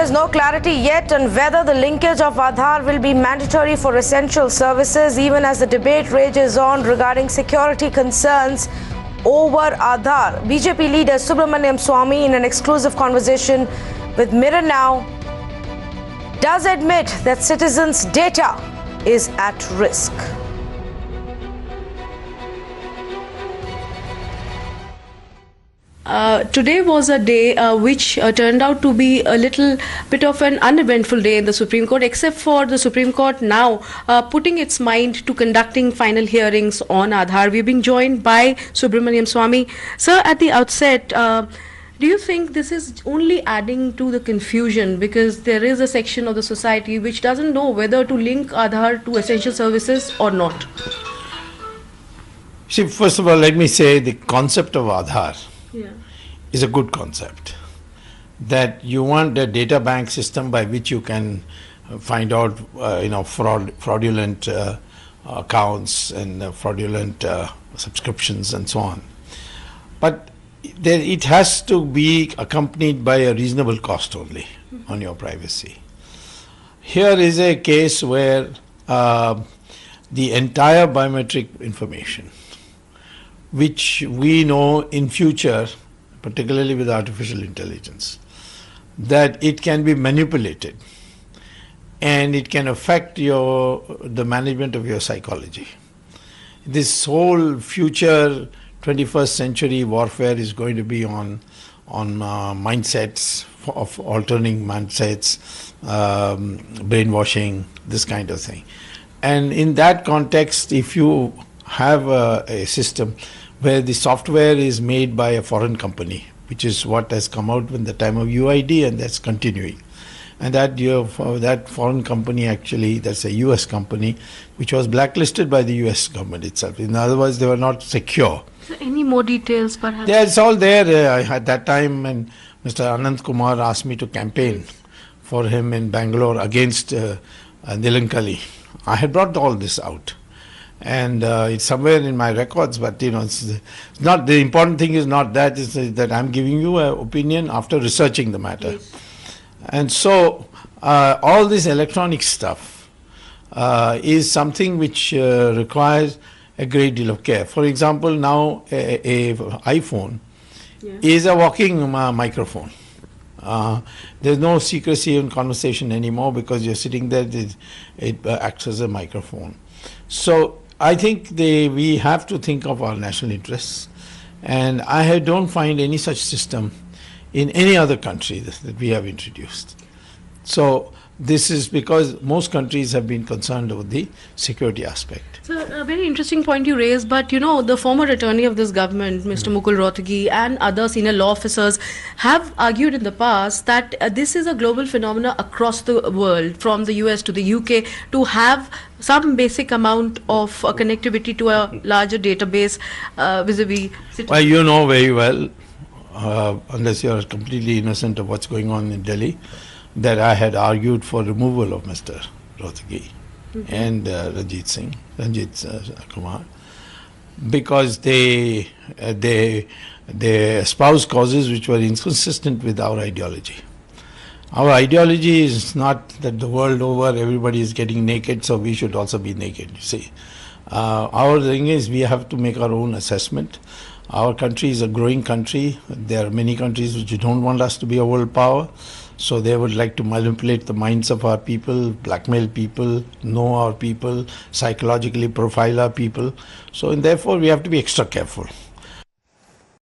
is no clarity yet on whether the linkage of Aadhaar will be mandatory for essential services, even as the debate rages on regarding security concerns over Aadhaar. BJP Leader Subramanian Swamy, in an exclusive conversation with Mirror Now, does admit that citizens' data is at risk. Today was a day which turned out to be a little bit of an uneventful day in the Supreme Court, except for the Supreme Court now putting its mind to conducting final hearings on Aadhaar. We're being joined by Subramanian Swamy. Sir, at the outset, do you think this is only adding to the confusion, because there is a section of the society which doesn't know whether to link Aadhaar to essential services or not? See, first of all, let me say the concept of Aadhaar is a good concept. That you want a data bank system by which you can find out, fraudulent accounts and fraudulent subscriptions and so on. But it has to be accompanied by a reasonable cost only on your privacy. Here is a case where the entire biometric information, which we know in future, particularly with artificial intelligence, that it can be manipulated and it can affect the management of your psychology. This whole future 21st century warfare is going to be on mindsets, of altering mindsets, brainwashing, this kind of thing. And in that context, if you have a system where the software is made by a foreign company, which is what has come out in the time of UID, and that's continuing. And that foreign company, actually, that's a US company, which was blacklisted by the US government itself. In other words, they were not secure. So any more details, perhaps? Yeah, it's all there. At that time, when Mr. Anand Kumar asked me to campaign for him in Bangalore against delusional, I had brought all this out. And it's somewhere in my records, but it's not, the important thing is not that, is that I'm giving you an opinion after researching the matter. Yes. And so all this electronic stuff is something which requires a great deal of care. For example, now a iPhone is a walking microphone. There's no secrecy in conversation anymore, because you're sitting there, it acts as a microphone. So I think we have to think of our national interests, and I don't find any such system in any other country that we have introduced. So this is because most countries have been concerned with the security aspect. So a very interesting point you raised, but the former attorney of this government, Mr. Mukul Rohtgi, and other senior law officers have argued in the past that this is a global phenomenon across the world, from the US to the UK, to have some basic amount of connectivity to a larger database vis-a-vis citizens. Well, you know very well, unless you are completely innocent of what's going on in Delhi, that I had argued for removal of Mr. Rohtgi and Ranjit Kumar, because they espouse causes which were inconsistent with our ideology. Our ideology is not that the world over everybody is getting naked, so we should also be naked, you see. Our thing is, we have to make our own assessment. Our country is a growing country. There are many countries which don't want us to be a world power. So they would like to manipulate the minds of our people, blackmail people, know our people, psychologically profile our people. So and therefore we have to be extra careful.